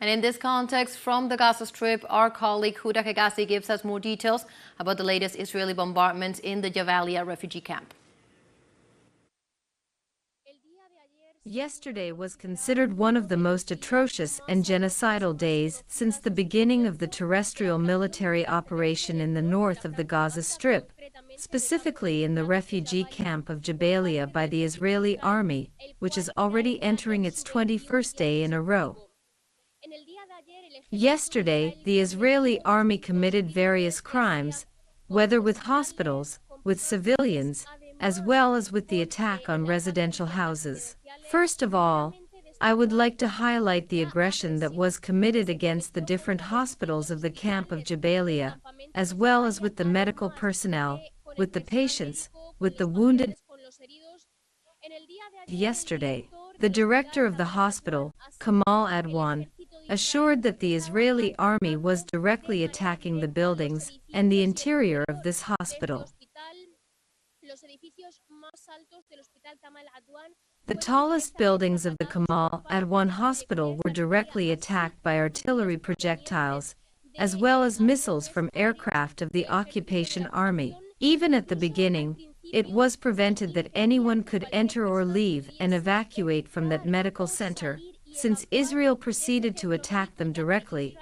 And in this context, from the Gaza Strip, our colleague Huda FUGAZI gives us more details about the latest Israeli bombardments in the Jabalia refugee camp. Yesterday was considered one of the most atrocious and genocidal days since the beginning of the terrestrial military operation in the north of the Gaza Strip, specifically in the refugee camp of Jabalia by the Israeli army, which is already entering its 21st day in a row. Yesterday, the Israeli army committed various crimes, whether with hospitals, with civilians, as well as with the attack on residential houses. First of all, I would like to highlight the aggression that was committed against the different hospitals of the camp of Jabalia, as well as with the medical personnel, with the patients, with the wounded. Yesterday, the director of the hospital, Kamal Adwan, assured that the Israeli army was directly attacking the buildings and the interior of this hospital. The tallest buildings of the Kamal Adwan hospital were directly attacked by artillery projectiles, as well as missiles from aircraft of the occupation army. Even at the beginning, it was prevented that anyone could enter or leave and evacuate from that medical center, since Israel proceeded to attack them directly,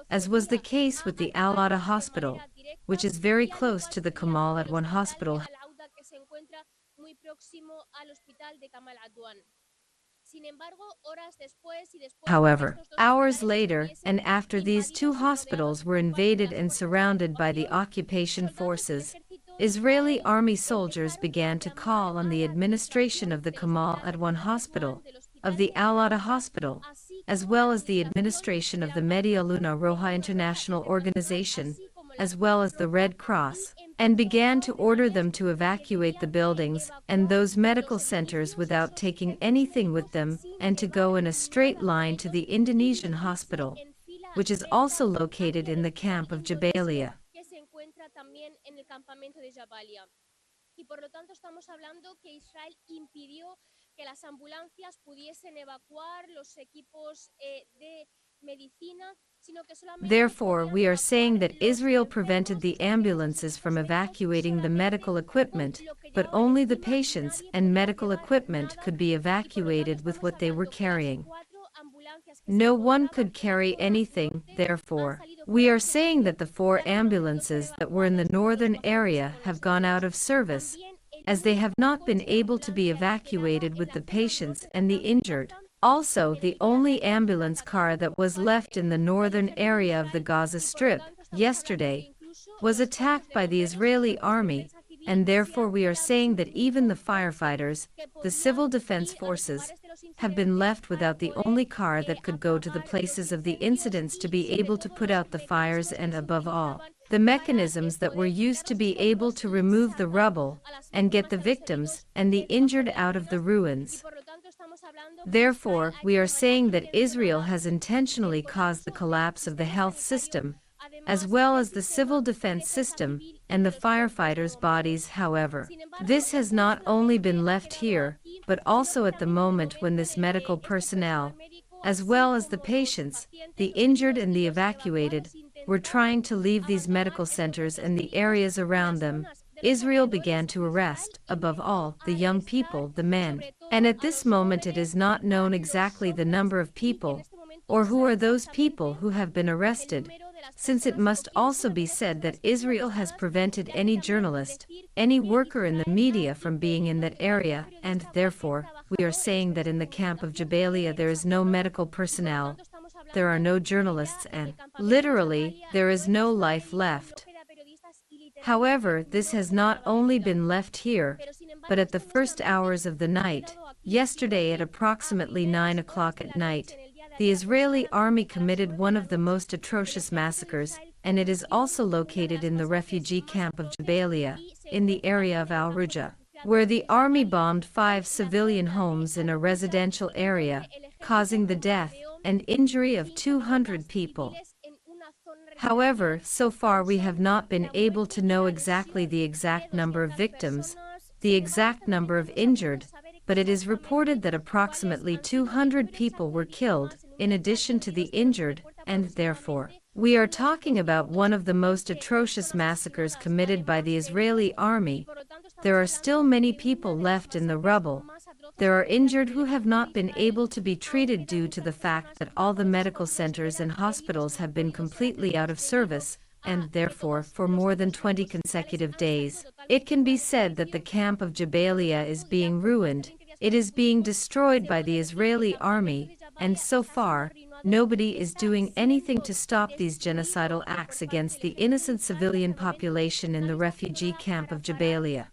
as was the case with the Al-Adha hospital, which is very close to the Kamal Adwan hospital. However, hours later, and after these two hospitals were invaded and surrounded by the occupation forces, Israeli army soldiers began to call on the administration of the Kamal Adwan hospital, of the Al-Adha hospital, as well as the administration of the Media Luna Roja International Organization, as well as the Red Cross, and began to order them to evacuate the buildings and those medical centers without taking anything with them, and to go in a straight line to the Indonesian hospital, which is also located in the camp of Jabalia. Y por lo tanto estamos hablando que Israel impidió que las ambulancias pudiesen evacuar los equipos de medicina. Therefore, we are saying that Israel prevented the ambulances from evacuating the medical equipment, but only the patients and medical equipment could be evacuated with what they were carrying. No one could carry anything, therefore. We are saying that the 4 ambulances that were in the northern area have gone out of service, as they have not been able to be evacuated with the patients and the injured. Also, the only ambulance car that was left in the northern area of the Gaza Strip, yesterday, was attacked by the Israeli army, and therefore we are saying that even the firefighters, the civil defense forces, have been left without the only car that could go to the places of the incidents to be able to put out the fires and, above all, the mechanisms that were used to be able to remove the rubble and get the victims and the injured out of the ruins. Therefore, we are saying that Israel has intentionally caused the collapse of the health system, as well as the civil defense system and the firefighters' bodies. However, this has not only been left here, but also at the moment when this medical personnel, as well as the patients, the injured and the evacuated, were trying to leave these medical centers and the areas around them, Israel began to arrest, above all, the young people, the men. And at this moment it is not known exactly the number of people, or who are those people who have been arrested, since it must also be said that Israel has prevented any journalist, any worker in the media from being in that area, and therefore, we are saying that in the camp of Jabalia there is no medical personnel, there are no journalists, and, literally, there is no life left. However, this has not only been left here, but at the first hours of the night, yesterday at approximately 9 o'clock at night, the Israeli army committed one of the most atrocious massacres, and it is also located in the refugee camp of Jabalia, in the area of Al-Ruja, where the army bombed 5 civilian homes in a residential area, causing the death and injury of 200 people. However, so far we have not been able to know exactly the exact number of victims, the exact number of injured, but it is reported that approximately 200 people were killed, in addition to the injured, and therefore, we are talking about one of the most atrocious massacres committed by the Israeli army. There are still many people left in the rubble. There are injured who have not been able to be treated due to the fact that all the medical centers and hospitals have been completely out of service, and therefore, for more than 20 consecutive days, it can be said that the camp of Jabalia is being ruined. It is being destroyed by the Israeli army, and so far, nobody is doing anything to stop these genocidal acts against the innocent civilian population in the refugee camp of Jabalia.